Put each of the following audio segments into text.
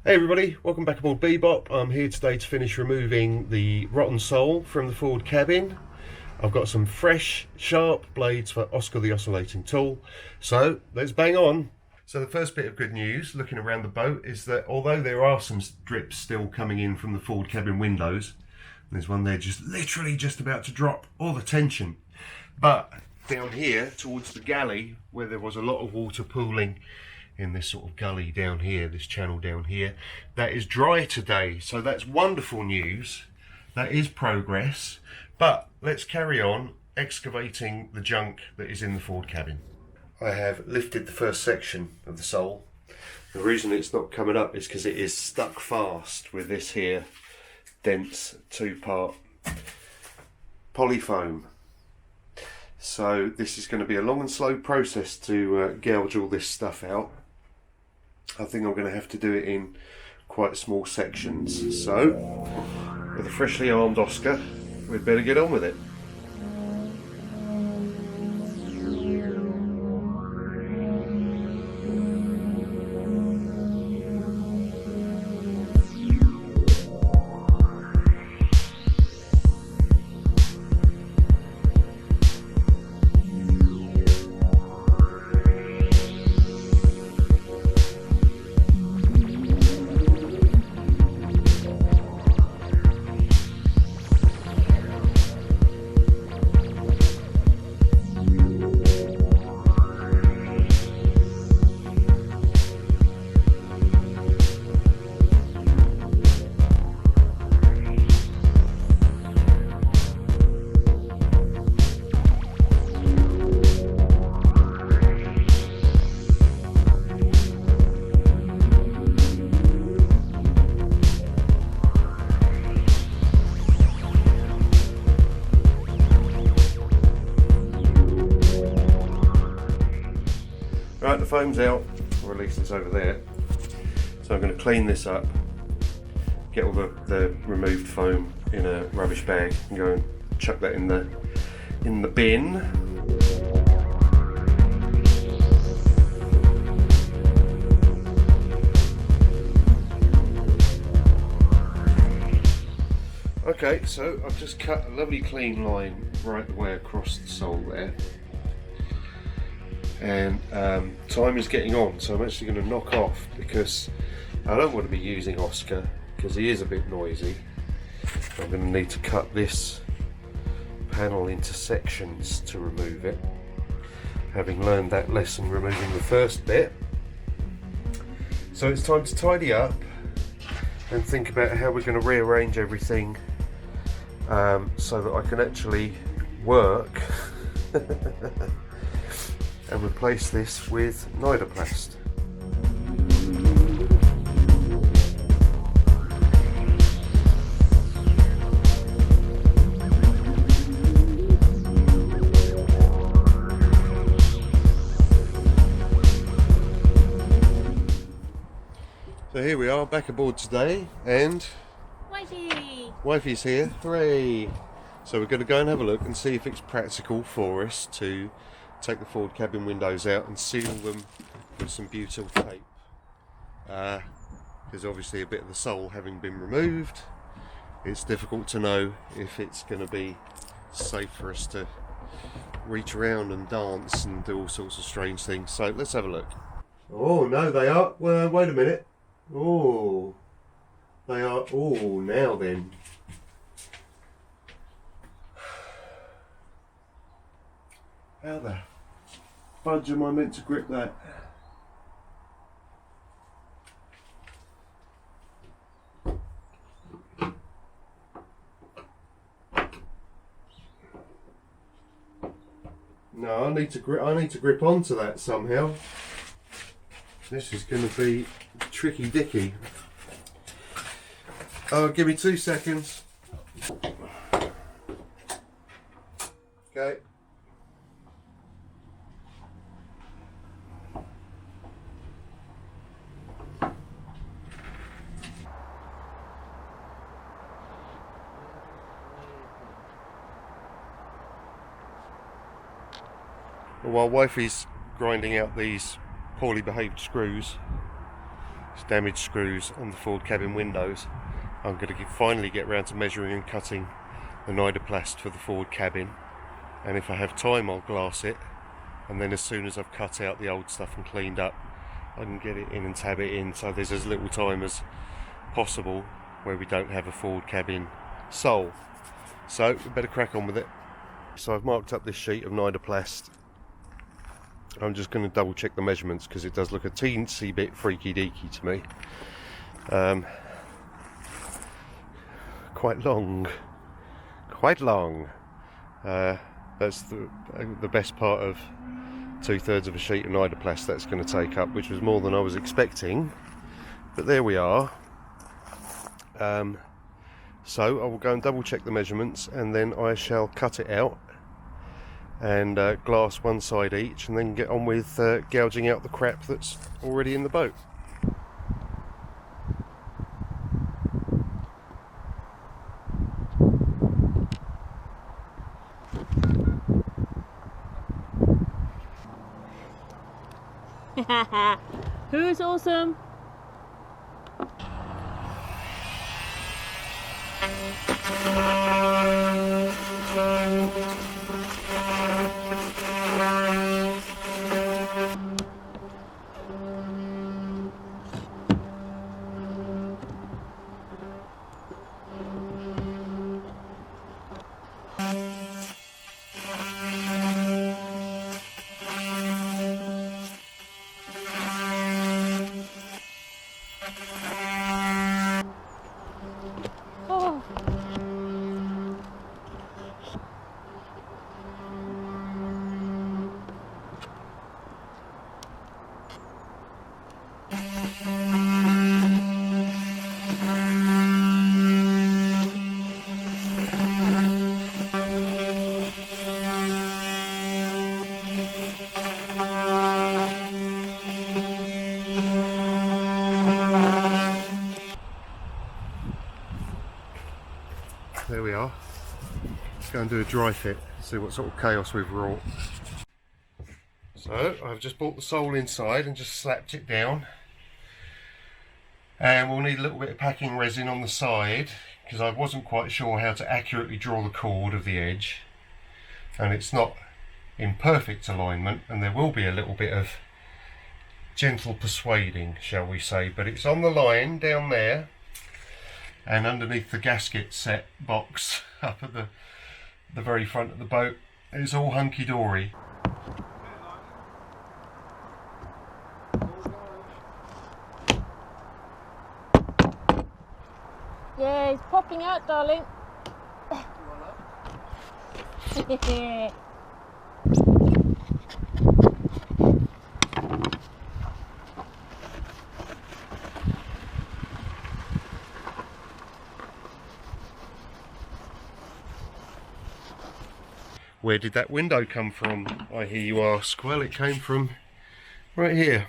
Hey everybody, welcome back aboard Bebop. I'm here today to finish removing the rotten sole from the forward cabin. I've got some fresh, sharp blades for Oscar the Oscillating Tool. So, let's bang on. So the first bit of good news, looking around the boat, is that although there are some drips still coming in from the forward cabin windows, there's one there just literally just about to drop all the tension. But down here, towards the galley, where there was a lot of water pooling in this sort of gully down here, this channel down here, that is dry today. So that's wonderful news. That is progress. But let's carry on excavating the junk that is in the forward cabin. I have lifted the first section of the sole. The reason it's not coming up is because it is stuck fast with this here dense two-part polyfoam. So this is going to be a long and slow process to gouge all this stuff out. I think I'm going to have to do it in quite small sections. So, with a freshly armed Oscar, we'd better get on with it. Right, the foam's out. I'll release this over there. So I'm going to clean this up, get all the removed foam in a rubbish bag and go and chuck that in the bin. Okay, so I've just cut a lovely clean line right the way across the sole there. And time is getting on, so I'm actually going to knock off because I don't want to be using Oscar because he is a bit noisy. I'm going to need to cut this panel into sections to remove it, having learned that lesson removing the first bit. So it's time to tidy up and think about how we're going to rearrange everything so that I can actually work and replace this with Nidaplast. So here we are back aboard today, and Wifey's here, hooray! So we're going to go and have a look and see if it's practical for us to take the forward cabin windows out and seal them with some butyl tape. There's obviously a bit of the sole having been removed. It's difficult to know if it's going to be safe for us to reach around and dance and do all sorts of strange things. So let's have a look. Oh no, they are. Well, wait a minute. Oh, they are. Oh, now then. How the fudge am I meant to grip that? No, I need to grip onto that somehow. This is going to be tricky dicky. Oh, give me 2 seconds. Okay. While Wifey's grinding out these poorly behaved screws, It's damaged screws on the forward cabin windows. I'm going to finally get round to measuring and cutting the Nidaplast for the forward cabin, and if I have time I'll glass it, and then as soon as I've cut out the old stuff and cleaned up, I can get it in and tab it in so there's as little time as possible where we don't have a forward cabin sole. So we better crack on with it. So I've marked up this sheet of Nidaplast. I'm just going to double check the measurements because it does look a teensy bit freaky deaky to me. Quite long. That's the best part of 2/3 of a sheet of Nidaplast that's going to take up, which was more than I was expecting, but there we are. So I will go and double check the measurements, and then I shall cut it out and glass one side each, and then get on with gouging out the crap that's already in the boat. Who's awesome? Oh. There we are. Let's go and do a dry fit, see what sort of chaos we've wrought. So I've just brought the sole inside and just slapped it down, and we'll need a little bit of packing resin on the side because I wasn't quite sure how to accurately draw the chord of the edge, and it's not in perfect alignment, and there will be a little bit of gentle persuading, shall we say, but it's on the line down there and underneath the gasket set box up at the very front of the boat. It's all hunky-dory. Yeah, it's popping out, darling. Where did that window come from, I hear you ask? Well, it came from right here.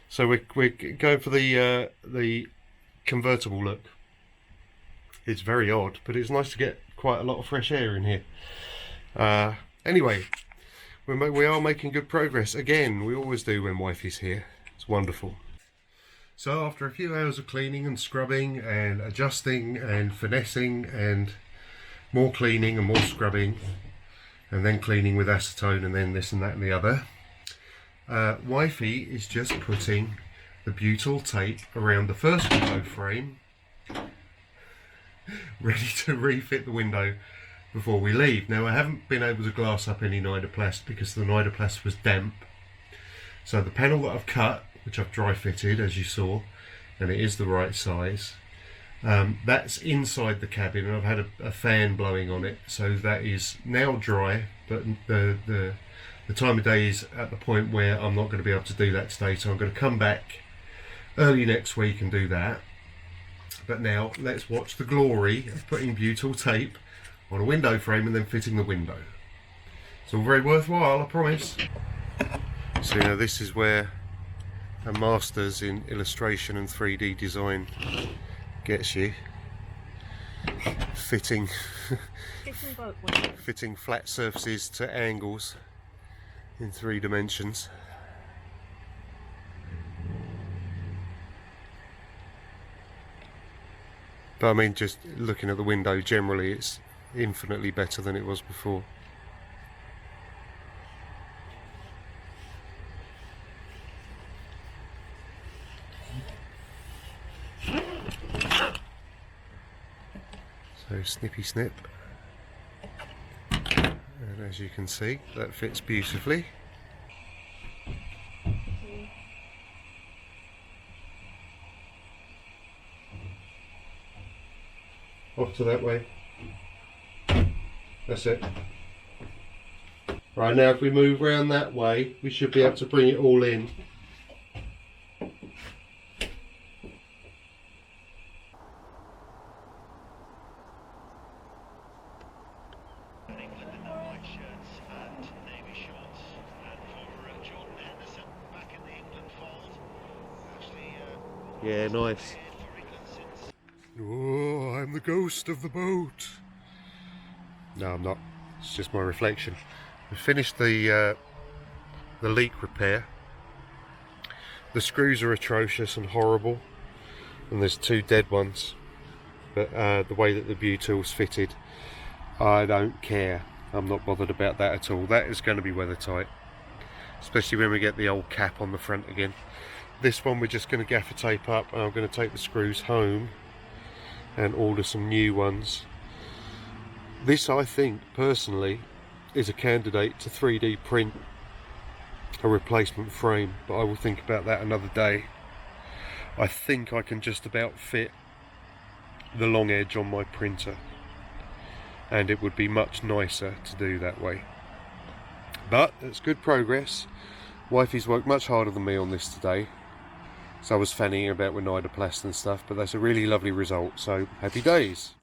So we're going for the convertible look. It's very odd, but it's nice to get quite a lot of fresh air in here. Anyway, we are making good progress. Again, we always do when wifey's here. It's wonderful. So after a few hours of cleaning and scrubbing and adjusting and finessing and more cleaning and more scrubbing and then cleaning with acetone and then this and that and the other, wifey is just putting the butyl tape around the first window frame, ready to refit the window before we leave. Now, I haven't been able to glass up any Nidaplast because the Nidaplast was damp, so the panel that I've cut, which I've dry fitted as you saw, and it is the right size, that's inside the cabin, and I've had a fan blowing on it, so that is now dry, but the time of day is at the point where I'm not going to be able to do that today, so I'm going to come back early next week and do that. But now let's watch the glory of putting butyl tape on a window frame and then fitting the window. It's all very worthwhile, I promise. So now this is where a master's in illustration and 3D design gets you. Fitting flat surfaces to angles in 3 dimensions. But I mean, just looking at the window generally, it's infinitely better than it was before. So snippy snip, and as you can see, that fits beautifully. Off to that way. That's it. Right, now if we move round that way, we should be able to bring it all in. Yeah, nice. Oh, I'm the ghost of the boat. No, I'm not. It's just my reflection. We finished the leak repair. The screws are atrocious and horrible, and there's 2 dead ones. But the way that the butyl's fitted, I don't care. I'm not bothered about that at all. That is going to be weather tight, especially when we get the old cap on the front again. This one we're just going to gaffer tape up, and I'm going to take the screws home and order some new ones. This, I think, personally, is a candidate to 3D print a replacement frame, but I will think about that another day. I think I can just about fit the long edge on my printer, and it would be much nicer to do that way. But it's good progress. Wifey's worked much harder than me on this today, so I was fannying about with Nidaplast and stuff, but that's a really lovely result, so happy days.